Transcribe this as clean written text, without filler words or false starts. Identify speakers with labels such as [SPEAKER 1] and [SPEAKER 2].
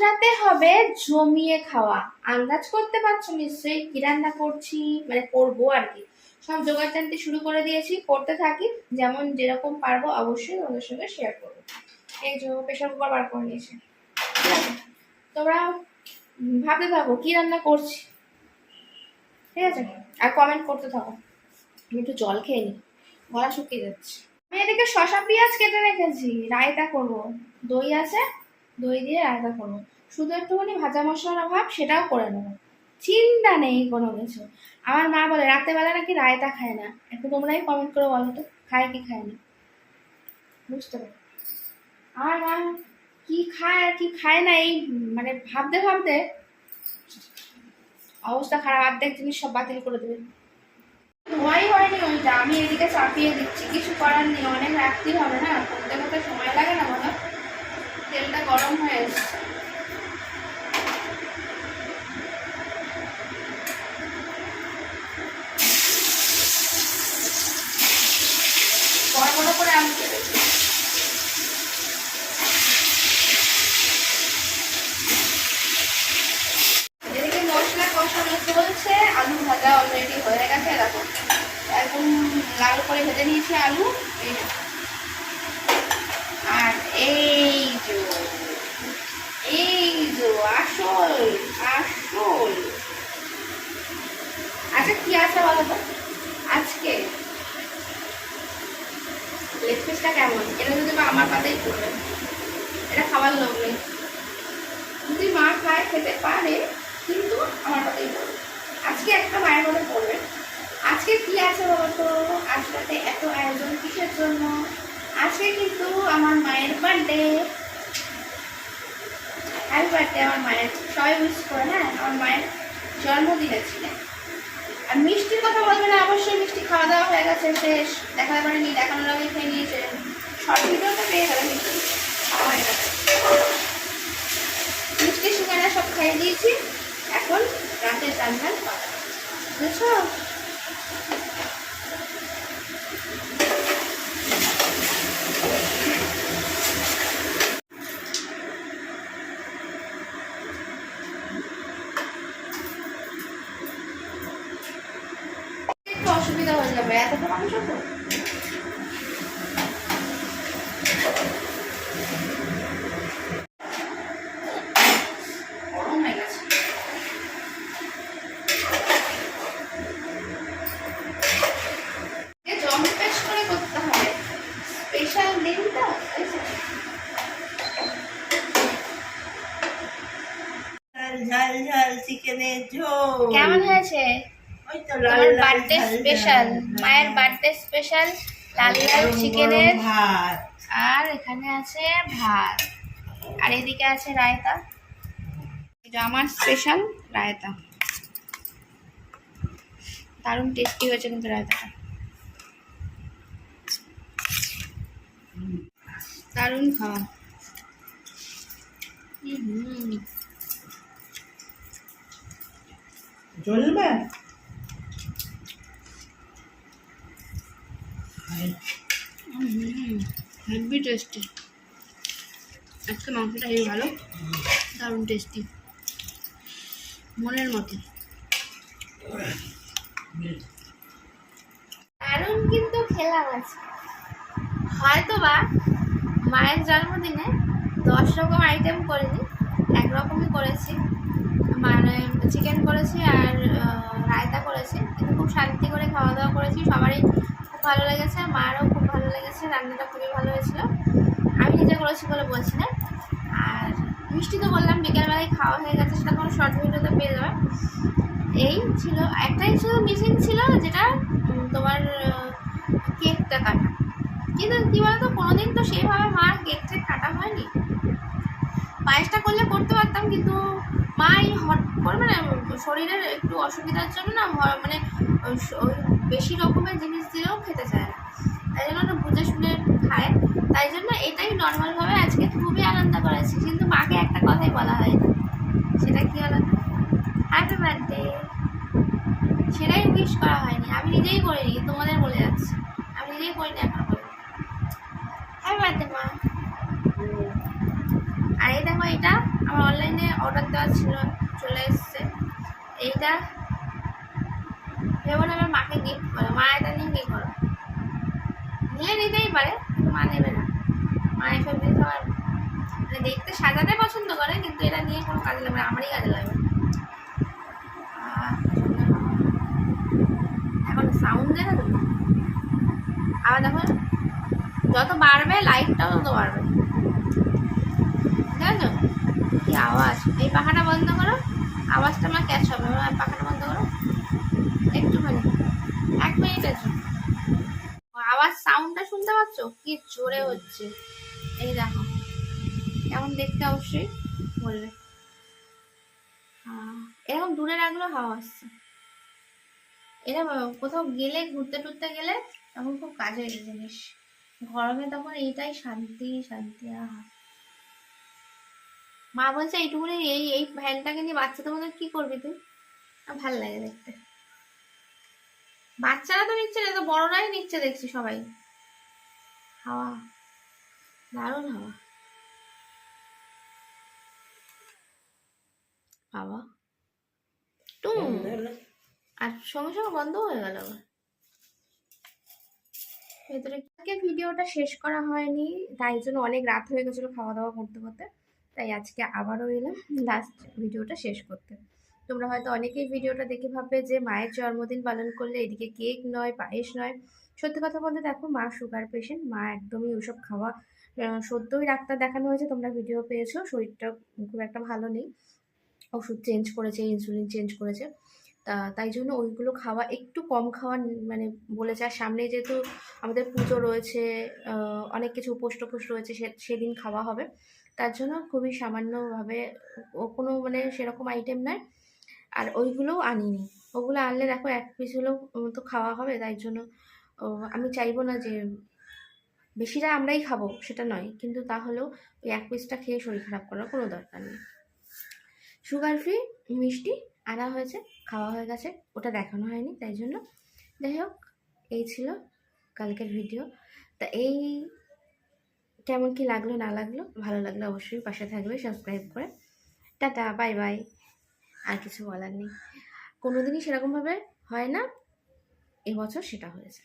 [SPEAKER 1] রাতে হবে জমিয়ে খাওয়া। আন্দাজ করতে পারছো নিশ্চয়ই কি রান্না করছি, মানে করবো আর কি। সব জোগাড় জানতে শুরু করে দিয়েছি, করতে থাকি, যেমন যেরকম পারবো অবশ্যই ওদের সঙ্গে শেয়ার করবো। এই যে প্রেশার কুকার বার করে নিয়েছি, ঠিক আছে? তোমরা ভাবতে থাকো কি রান্না করছি, ঠিক আছে? আর কমেন্ট করতে থাকো। আমি একটু জল খেয়ে নিই, গলা শুকিয়ে যাচ্ছে। আমি এদিকে শসা পেঁয়াজ কেটে রেখেছি, রায়তা করবো। দই আছে, দই দিয়ে রায়তা করবো। শুধু একটুখানি ভাজা মশলার অভাব, সেটাও করে নেবো, চিন্তা নেই কোনো কিছু। আমার মা বলে রাত্রেবেলা নাকি রায়তা খায় না। একটু তোমরাই কমেন্ট করে বলো তো, খায় কি খায় না, বুঝতে পারো। আমার মা কি খায় আর কি খায় না, এই মানে ভাবতে ভাবতে অবস্থা খারাপ, অর্ধেক জিনিস সব বাতিল করে দেবে। ধোয়াই হয়নি ওইটা, আমি এদিকে চাপিয়ে দিচ্ছি, কিছু করার নেই, অনেক রাখতেই হবে না, করতে করতে সময় লাগে না বলো। তেলটা গরম হয়ে এসছে। বড় বড় করে আলু কেটেছি। এদিকে মশলা কষানো চলছে, আলু ভাজা অলরেডি হয়ে গেছে, দেখো একদম লাল করে ভেজে নিয়েছি আলু। আর এই যে আসল আসল। আচ্ছা কি আছে বলো তো আজকে? লেগ পিসটা কেমন? এটা যদি মা আমার পাতেই পড়বে, এটা খাবার লোক নেই। যদি মা খায় খেতে পারে, কিন্তু আমার পাতেই পড়বে। আজকে একটা মায়ের মনে পড়বে। আজকে কি আছে বলো তো? আজকে এত আয়োজন কিসের জন্য? আজকে কিন্তু আমার মায়ের বার্থডে। হ্যাপি বার্থডে আমার মায়ের, সবাই উইশ করে। হ্যাঁ, আমার মায়ের জন্মদিনে ছিলেন। আর মিষ্টির কথা বলবে না, অবশ্যই মিষ্টি খাওয়া দাওয়া হয়ে গেছে, শেষ। দেখাতে পারেনি, দেখানোর আগে খেয়ে নিয়েছে। শর্ট ভিডিওতে পেয়ে যাবে মিষ্টি খাওয়া হয়ে গেছে। মিষ্টি সুগারা সব খাইয়ে দিয়েছি, এখন রাতের রান্নার পালা, বুঝছো? একটু অসুবিধা হয়ে যাবে, এতটা মাংস তো। গরম হয়ে গেছে। জম্পেশ করে করতে হবে, স্পেশাল দিন তো।
[SPEAKER 2] ঝাল ঝাল চিকেনের ঝোল
[SPEAKER 1] কেমন হয়েছে?
[SPEAKER 2] ওই তো
[SPEAKER 1] তোমার বার্থডে স্পেশাল, মায়ের বার্থডে স্পেশাল লাল লাল চিকেনের
[SPEAKER 2] ভাত।
[SPEAKER 1] আর এখানে আছে ভাত, আর এদিকে আছে রায়তা। এটা আমার স্পেশাল রায়তা, দারুণ টেস্টি হয়েছে কিন্তু রায়তাটা, দারুণ খাওয়া।
[SPEAKER 2] জ্বলবে
[SPEAKER 1] হেভি টেস্টি। আজকে মাংসটা হেভি ভালো, দারুণ টেস্টি, মনের মতো দারুণ। কিন্তু খেলাম আছে হয়তো বা মায়ের জন্মদিনে 10 রকম আইটেম করিনি, একরকমই করেছি। মানে চিকেন করেছি আর রায়তা করেছি, কিন্তু খুব শান্তি করে খাওয়া দাওয়া করেছি। সবারই খুব ভালো লেগেছে, মারও খুব ভালো লেগেছে, রান্নাটা খুবই ভালো হয়েছিল। আমি নিজে করেছি বলে বলছি না। আর মিষ্টি তো বললাম বিকেলবেলায় খাওয়া হয়ে গেছে, সেটা কোনো শর্ট ভিডিওতে পেয়ে যাবে। এই ছিল, একটাই শুধু মিসিং ছিল, যেটা তোমার কেকটা কাটা। কিন্তু কী বলতো, কোনোদিন তো সেইভাবে মার কেকটা কাটা হয়নি। পায়েসটা করলে করতে পারতাম, কিন্তু মা এই হট করে মানে শরীরের একটু অসুবিধার জন্য না, মানে ওই বেশি রকমের জিনিস দিলেও খেতে চায় না, তাই জন্য ওটা বুঝে শুনে খায়। তাই জন্য এটাই নর্মালভাবে আজকে খুবই আনন্দ করেছি, কিন্তু মাকে একটা কথাই বলা হয়নি। সেটা কি হলো, হ্যাপি বার্থডে, সেটাই উইশ করা হয়নি। আমি নিজেই করিনি, তোমাদের বলে যাচ্ছি, আমি নিজেই করিনি এখন বলে। হ্যাপি বার্থডে মা। আর এই দেখো, এটা আমার অনলাইনে অর্ডার দেওয়া ছিল, চলে এসছে। এইটা ভেবো না আমার মাকে গিফট করে, মা এটা নিয়ে কী করো, নিয়ে নিতেই পারে কিন্তু মা নেবে না। মা এসব জিনিস আবার মানে দেখতে সাজাতে পছন্দ করে, কিন্তু এটা নিয়ে কোনো কাজে লাগবে না, আমারই কাজে লাগবে। এখন সাউন্ড দেখে তো, আবার দেখো যত বাড়বে লাইটটাও তত বাড়বে, ঠিক আছে? কি আওয়াজ! এই পাখাটা বন্ধ করো, আওয়াজটা আমার ক্যাচ হবে। পাখাটা বন্ধ করো একটুখানি, 1 মিনিটের জন্য। আওয়াজ সাউন্ডটা শুনতে পাচ্ছ কি জোরে হচ্ছে? এই দেখো কেমন দেখতে অবশ্যই বলবে। এরকম দূরে রাখলেও হাওয়া আসছে। এটা কোথাও গেলে, ঘুরতে টুরতে গেলে তখন খুব কাজের জিনিস। গরমে তখন এইটাই শান্তি শান্তি। মা বলছে এইটুকুনি এই এই ফ্যানটাকে নিয়ে বাচ্চাদের মধ্যে কি করবি তুই? ভাল লাগে দেখতে। বাচ্চারা তো নিচ্ছে না, তো বড়রাই নিচ্ছে দেখছি সবাই। হাওয়া দারুণ হাওয়া। হাওয়া টুম, আর সঙ্গে সঙ্গে বন্ধ হয়ে গেল আবার। ভেতরে ভিডিওটা শেষ করা হয়নি, তাই জন্য অনেক রাত হয়ে গেছিলো খাওয়া দাওয়া করতে করতে, তাই আজকে আবারও এলাম লাস্ট ভিডিওটা শেষ করতে। তোমরা হয়তো অনেকেই ভিডিওটা দেখে ভাববে যে মায়ের জন্মদিন পালন করলে এদিকে কেক নয়, পায়েস নয়। সত্যি কথা বলতে দেখো, মা সুগার পেশেন্ট, মা একদমই ওসব খাওয়া সদ্যই ডাক্তার দেখানো হয়েছে, তোমরা ভিডিও পেয়েছো, শরীরটা খুব একটা ভালো নেই, ওষুধ চেঞ্জ করেছে, ইনসুলিন চেঞ্জ করেছে। তাই জন্য ওইগুলো খাওয়া একটু কম খাওয়া মানে বলেছে। আর সামনে যেহেতু আমাদের পুজো রয়েছে, অনেক কিছু উপোস টোপোস রয়েছে, সেদিন খাওয়া হবে, তার জন্য খুবই সামান্যভাবে, কোনো মানে সেরকম আইটেম নয়। আর ওইগুলোও আনিনি, ওগুলো আনলে দেখো 1 পিস হলেও তো খাওয়া হবে, তাই জন্য আমি চাইবো না যে বেশিটা আমরাই খাবো সেটা নয়, কিন্তু তাহলেও ওই 1 পিসটা খেয়ে শরীর খারাপ করার কোনো দরকার নেই। সুগার ফ্রি মিষ্টি আনা হয়েছে, খাওয়া হয়ে গেছে, ওটা দেখানো হয়নি, তাই জন্য। যাই হোক, এই ছিল কালকের ভিডিও। তা এই কেমন কি লাগলো না লাগলো, ভালো লাগলে অবশ্যই পাশে থাকবে সাবস্ক্রাইব করে। Tata, bye bye. আর কিছু বলার নেই, কোনোদিনই সেরকমভাবে হয় না, এবছর সেটা হয়েছে।